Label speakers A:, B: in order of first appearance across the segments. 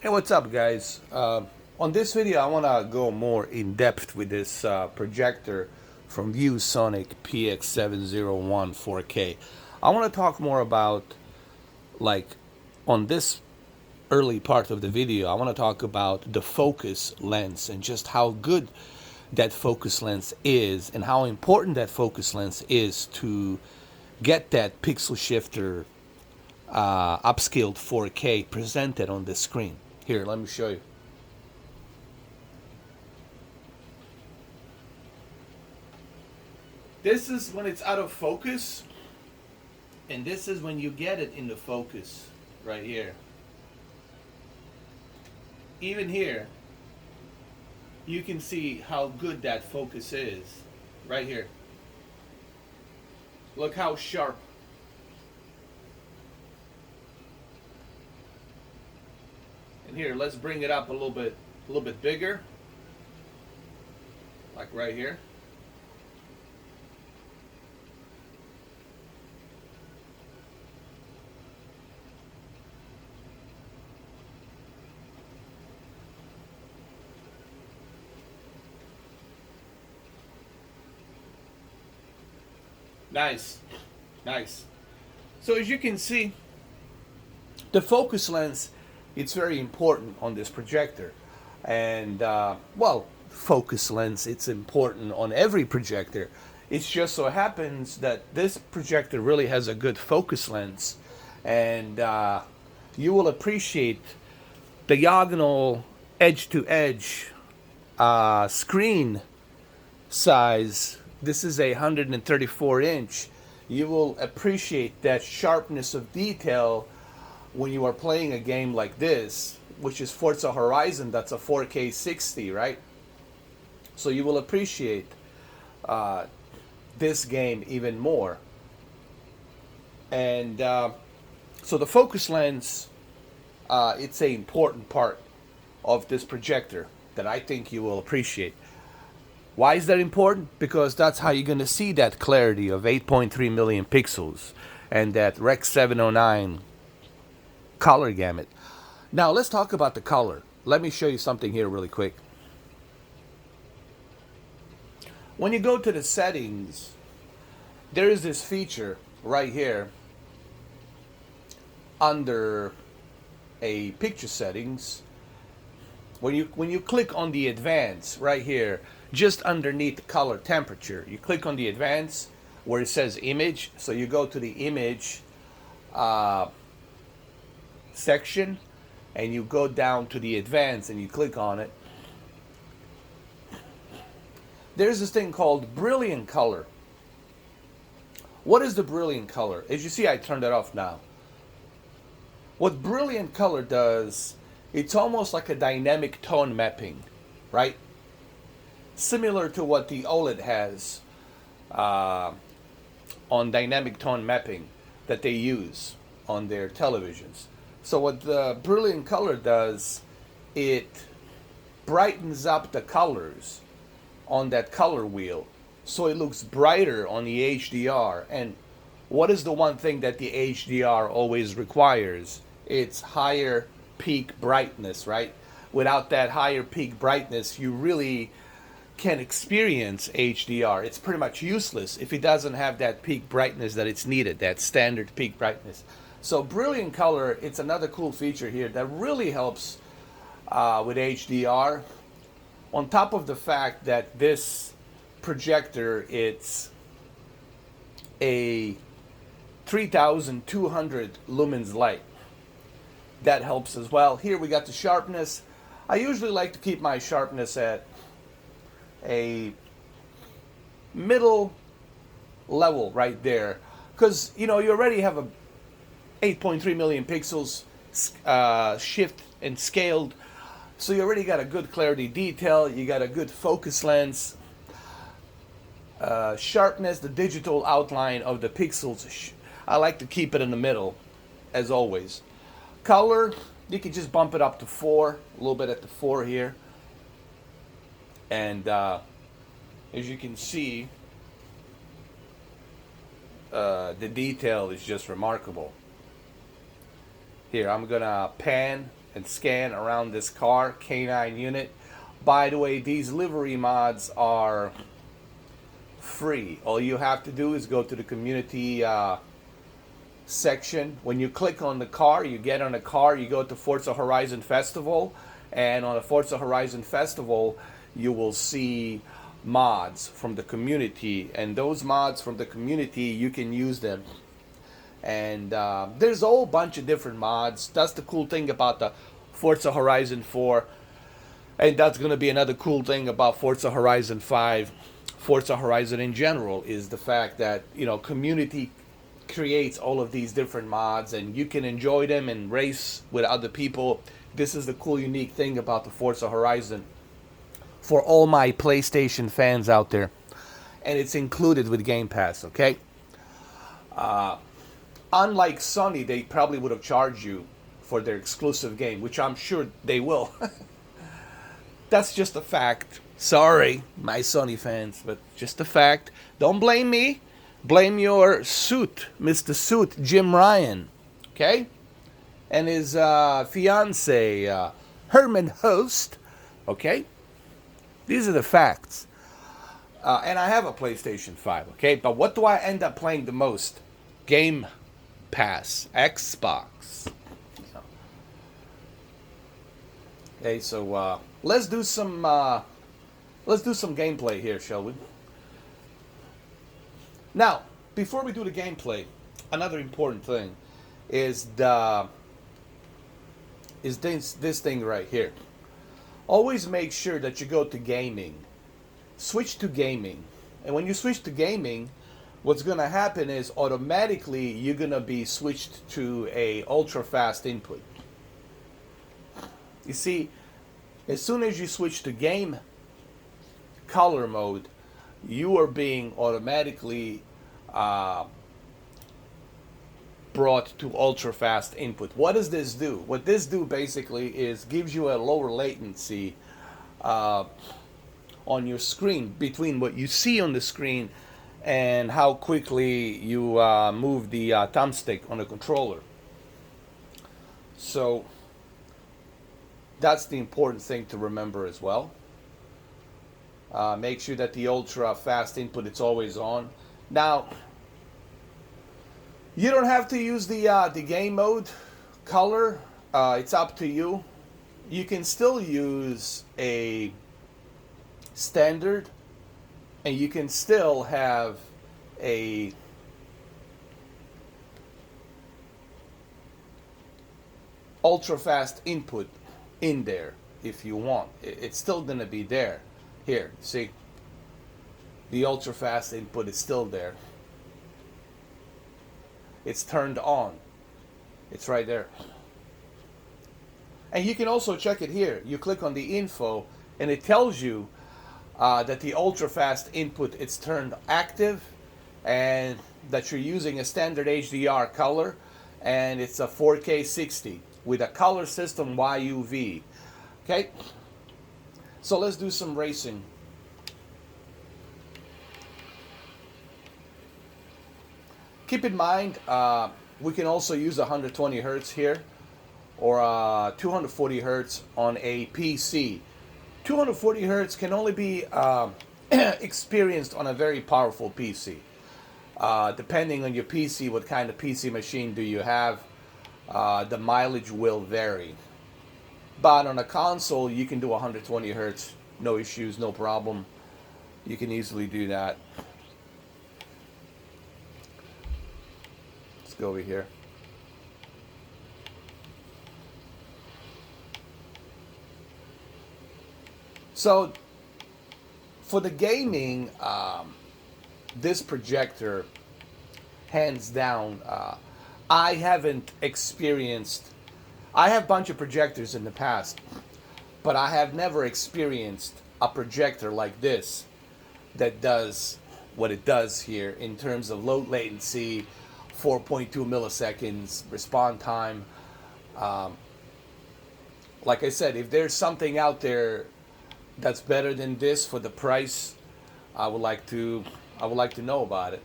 A: Hey, what's up, guys? On this video, I want to go more in depth with this projector from ViewSonic PX 701 4K. I want to talk more about, like, on this early part of the video, I want to talk about the focus lens and just how good that focus lens is and how important that focus lens is to get that pixel shifter upscaled 4K presented on the screen. Here, let me show you. This is when it's out of focus, and this is when you get it into focus, right here. Even here, you can see how good that focus is, right here. Look how sharp. And here, let's bring it up a little bit bigger, like right here. Nice, nice. So as you can see, the focus lens, it's very important on this projector. And well, focus lens, it's important on every projector. It just so happens that this projector really has a good focus lens, and you will appreciate diagonal edge to edge screen size. This is a 134 inch. You will appreciate that sharpness of detail when you are playing a game like this, which is Forza Horizon. That's a 4K 60, right? So you will appreciate this game even more. And so the focus lens, it's an important part of this projector that I think you will appreciate. Why is that important? Because that's how you're going to see that clarity of 8.3 million pixels and that Rec 709 color gamut. Now let's talk about the color. Let me show you something here really quick. When you go to the settings, there is this feature right here under a picture settings. When you click on the advance right here, just underneath color temperature, you click on the advance where it says image. So you go to the image section and you go down to the advance and you click on it. There's this thing called brilliant color. What is the brilliant color? As you see, I turned it off now. What brilliant color does, it's almost like a dynamic tone mapping, right? Similar to what the OLED has on dynamic tone mapping that they use on their televisions. So what the brilliant color does, it brightens up the colors on that color wheel, so it looks brighter on the HDR. And what is the one thing that the HDR always requires? It's higher peak brightness, right? Without that higher peak brightness, you really can experience HDR. It's pretty much useless if it doesn't have that peak brightness that it's needed, that standard peak brightness. So brilliant color, it's another cool feature here that really helps with HDR. On top of the fact that this projector, it's a 3200 lumens light. That helps as well. Here we got the sharpness. I usually like to keep my sharpness at a middle level right there, because you already have a 8.3 million pixels shift and scaled, so you already got a good clarity detail, you got a good focus lens, sharpness, the digital outline of the pixels, I like to keep it in the middle as always. Color, you can just bump it up to 4, a little bit at the 4 here. And as you can see, the detail is just remarkable. Here, I'm gonna pan and scan around this car, K9 unit. By the way, these livery mods are free. All you have to do is go to the community section. When you click on the car, you get on the car, you go to Forza Horizon Festival, and on the Forza Horizon Festival, you will see mods from the community, and those mods from the community, you can use them. And there's a whole bunch of different mods. That's the cool thing about the Forza Horizon 4, and that's going to be another cool thing about Forza Horizon 5. Forza Horizon in general is the fact that, you know, community creates all of these different mods and you can enjoy them and race with other people. This is the cool, unique thing about the Forza Horizon for all my PlayStation fans out there. And it's included with Game Pass, okay? Unlike Sony, they probably would have charged you for their exclusive game, which I'm sure they will. That's just a fact. Sorry, my Sony fans, but just a fact. Don't blame me. Blame your suit, Mr. Suit, Jim Ryan, okay? And his fiance, Herman Host, okay? These are the facts. And I have a PlayStation 5, okay? But what do I end up playing the most? Game Pass, Xbox. Okay, so let's do some gameplay here, shall we? Now, before we do the gameplay, another important thing is this thing right here. Always make sure that you go to gaming. Switch to gaming. And when you switch to gaming, what's going to happen is automatically you're going to be switched to a ultra fast input. You see, as soon as you switch to game color mode, you are being automatically brought to ultra fast input. What does this do? What this do basically is gives you a lower latency on your screen between what you see on the screen and how quickly you move the thumbstick on the controller. So that's the important thing to remember as well. Make sure that the ultra fast input it's always on. Now, you don't have to use the game mode color. It's up to you. You can still use a standard, and you can still have a ultra fast input in there if you want. It's still gonna be there. Here, see, the ultra fast input is still there. It's turned on. It's right there. And you can also check it here. You click on the info and it tells you that the ultra fast input it's turned active and that you're using a standard HDR color and it's a 4K 60 with a color system YUV. Okay? So let's do some racing. Keep in mind, we can also use 120 Hertz here or 240 Hertz on a PC. 240 Hertz can only be experienced on a very powerful PC. Depending on your PC, what kind of PC machine do you have, the mileage will vary. But on a console, you can do 120 Hertz, no issues, no problem. You can easily do that. Let's go over here. So, for the gaming, this projector, hands down, I haven't experienced. I have a bunch of projectors in the past, but I have never experienced a projector like this that does what it does here in terms of low latency, 4.2 milliseconds response time. Like I said, if there's something out there that's better than this for the price, I would like to know about it.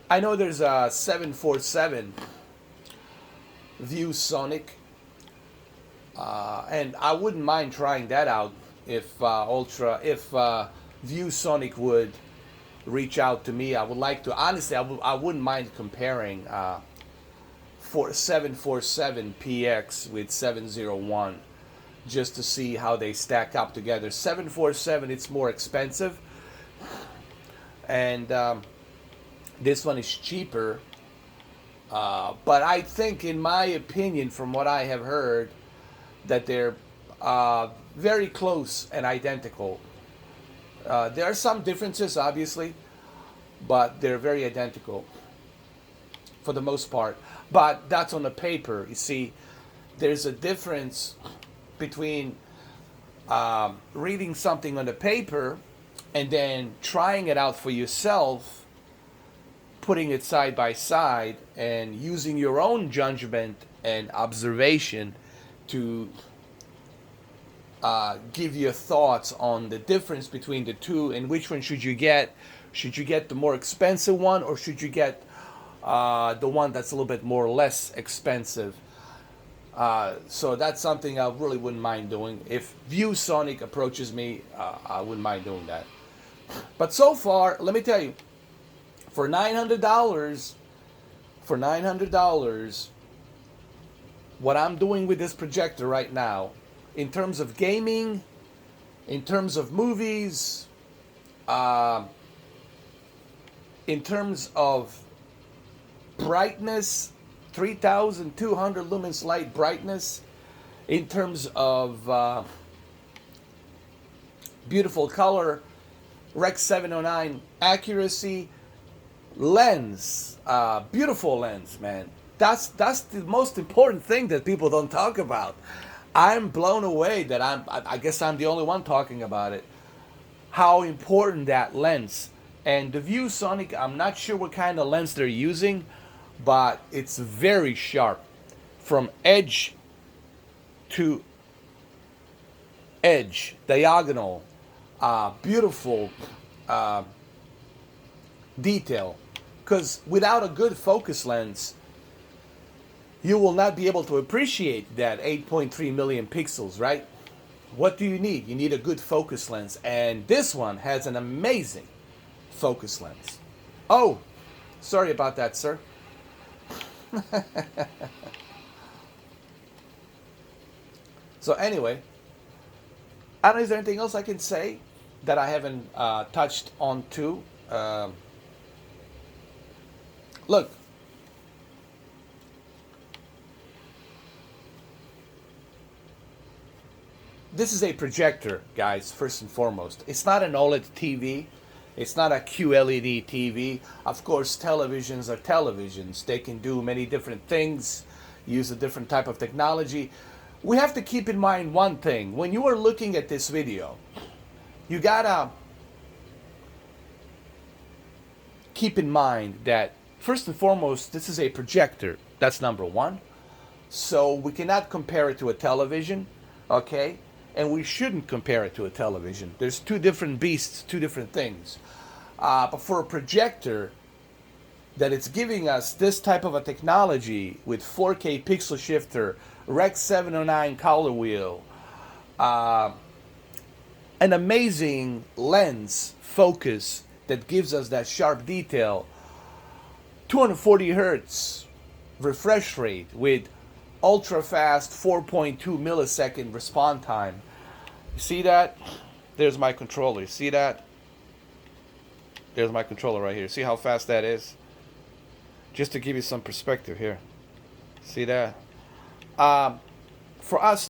A: I know there's a 747 ViewSonic, and I wouldn't mind trying that out if ViewSonic would reach out to me. I would like to, honestly, I wouldn't mind comparing 747 PX with 701 just to see how they stack up together. 747, it's more expensive, and this one is cheaper. But I think, in my opinion, from what I have heard, that they're very close and identical. There are some differences, obviously, but they're very identical for the most part. But that's on the paper. You see, there's a difference between reading something on the paper and then trying it out for yourself, putting it side by side, and using your own judgment and observation to give your thoughts on the difference between the two and which one should you get. Should you get the more expensive one, or should you get the one that's a little bit more less expensive? So that's something I really wouldn't mind doing. If ViewSonic approaches me, I wouldn't mind doing that. But so far, let me tell you, for $900, what I'm doing with this projector right now, in terms of gaming, in terms of movies, in terms of brightness, 3,200 lumens light brightness, in terms of beautiful color, Rec 709 accuracy, lens, beautiful lens, man. That's the most important thing that people don't talk about. I'm blown away that I guess I'm the only one talking about it. How important that lens. And the ViewSonic, I'm not sure what kind of lens they're using, but it's very sharp from edge to edge, diagonal, beautiful detail. Because without a good focus lens, you will not be able to appreciate that 8.3 million pixels, right? What do you need? You need a good focus lens, and this one has an amazing focus lens. Oh, sorry about that, sir. So anyway, I don't know, is there anything else I can say that I haven't touched on too? Look, this is a projector, guys, first and foremost. It's not an OLED TV. It's not a QLED TV. Of course, televisions are televisions. They can do many different things, use a different type of technology. We have to keep in mind one thing. When you are looking at this video, you gotta keep in mind that, first and foremost, this is a projector. That's number one. So we cannot compare it to a television, okay? And we shouldn't compare it to a television. There's two different beasts, two different things. But for a projector, that it's giving us this type of a technology with 4K pixel shifter, Rec 709 color wheel, an amazing lens focus that gives us that sharp detail, 240 hertz refresh rate with ultra fast 4.2 millisecond response time. You see that? There's my controller. You see that? There's my controller right here. See how fast that is? Just to give you some perspective here. See that? For us